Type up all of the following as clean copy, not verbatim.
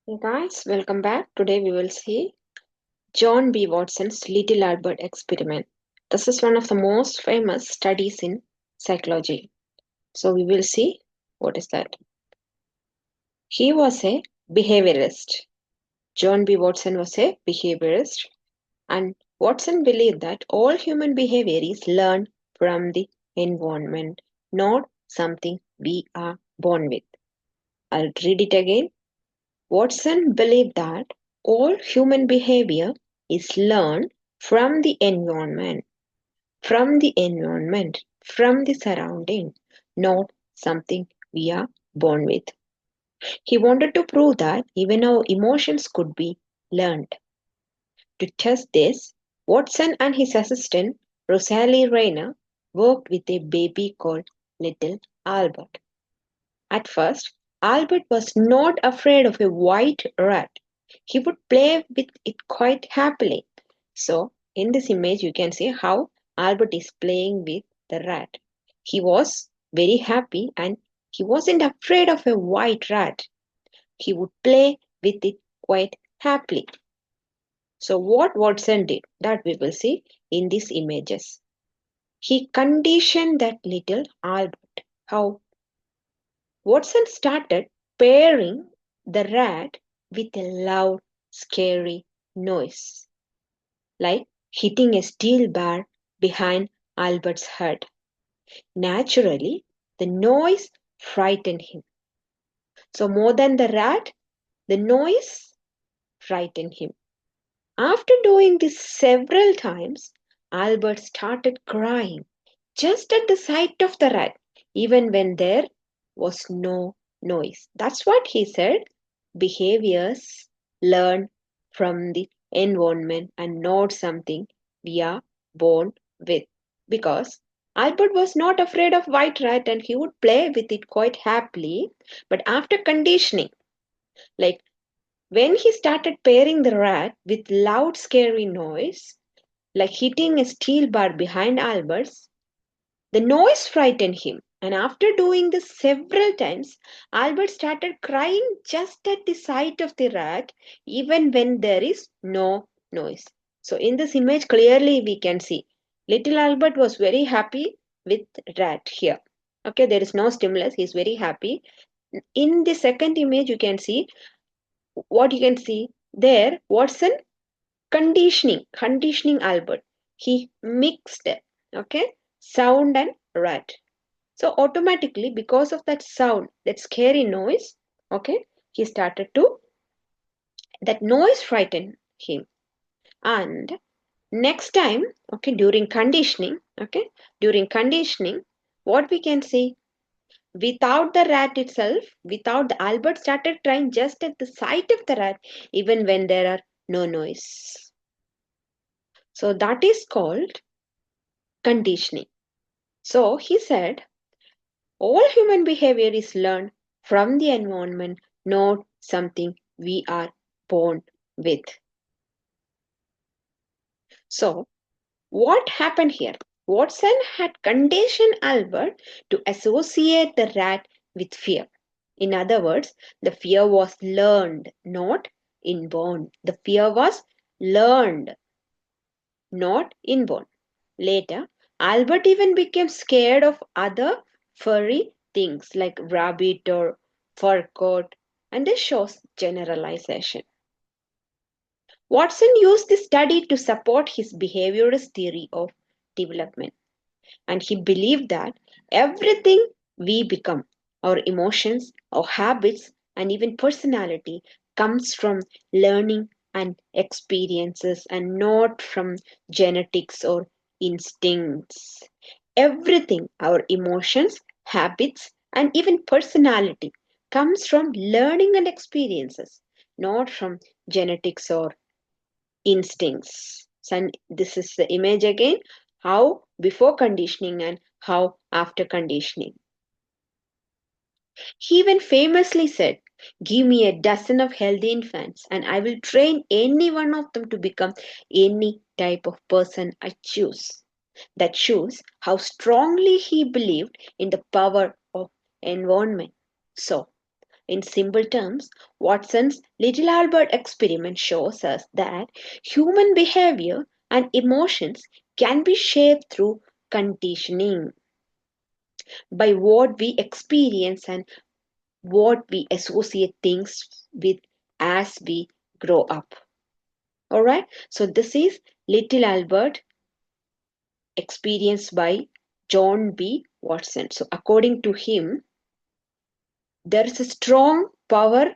Hey guys, welcome back. Today we will see John B. Watson's Little Albert experiment. This is one of the most famous studies in psychology. So we will see what is that. He was a behaviorist. John B. Watson was a behaviorist, and Watson believed that all human behavior is learned from the environment, not something we are born with. I'll read it again. Watson believed that all human behavior is learned from the surrounding, not something we are born with. He wanted to prove that even our emotions could be learned. To test this, Watson and his assistant, Rosalie Rayner, worked with a baby called Little Albert. At first, Albert was not afraid of a white rat. He would play with it quite happily. So, in this image, you can see how Albert is playing with the rat. He was very happy and he wasn't afraid of a white rat. He would play with it quite happily. So, what Watson did, that we will see in these images. He conditioned that little Albert. How? Watson started pairing the rat with a loud, scary noise, like hitting a steel bar behind Albert's head. Naturally, the noise frightened him. So, more than the rat, the noise frightened him. After doing this several times, Albert started crying just at the sight of the rat, even when there was no noise. That's what he said. Behaviors learn from the environment and not something we are born with. Because Albert was not afraid of white rat and he would play with it quite happily. But after conditioning, like when he started pairing the rat with loud scary noise, like hitting a steel bar behind Albert's, the noise frightened him, and after doing this several times, Albert started crying just at the sight of the rat, even when there is no noise. So, in this image, clearly we can see little Albert was very happy with rat here. Okay, there is no stimulus, he is very happy. In the second image, you can see what you can see there. Watson conditioning Albert. He mixed, okay, sound and rat. So automatically, because of that sound, that scary noise, okay, he started to, that noise frightened him. And next time, during conditioning, what we can see, without the rat itself, without the Albert started trying just at the sight of the rat, even when there are no noise. So that is called conditioning. So he said, all human behavior is learned from the environment, not something we are born with. So, what happened here? Watson had conditioned Albert to associate the rat with fear. In other words, the fear was learned, not inborn. The fear was learned, not inborn. Later, Albert even became scared of other furry things like rabbit or fur coat, and this shows generalization. Watson used this study to support his behaviorist theory of development, and he believed that everything we become, our emotions, our habits, and even personality, comes from learning and experiences and not from genetics or instincts. Everything, our emotions, habits, and even personality, comes from learning and experiences, not from genetics or instincts. So this is the image again, how before conditioning and how after conditioning. He even famously said, give me a dozen of healthy infants and I will train any one of them to become any type of person I choose. That shows how strongly he believed in the power of environment. So In simple terms, Watson's Little Albert experiment shows us that human behavior and emotions can be shaped through conditioning by what we experience and what we associate things with as we grow up. Alright, so this is Little Albert experienced by John B. Watson. So, according to him, there is a strong power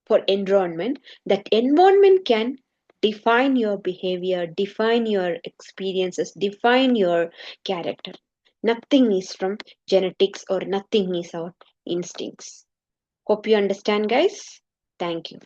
for environment. That environment can define your behavior, define your experiences, define your character. Nothing is from genetics or nothing is our instincts. Hope you understand, guys. Thank you.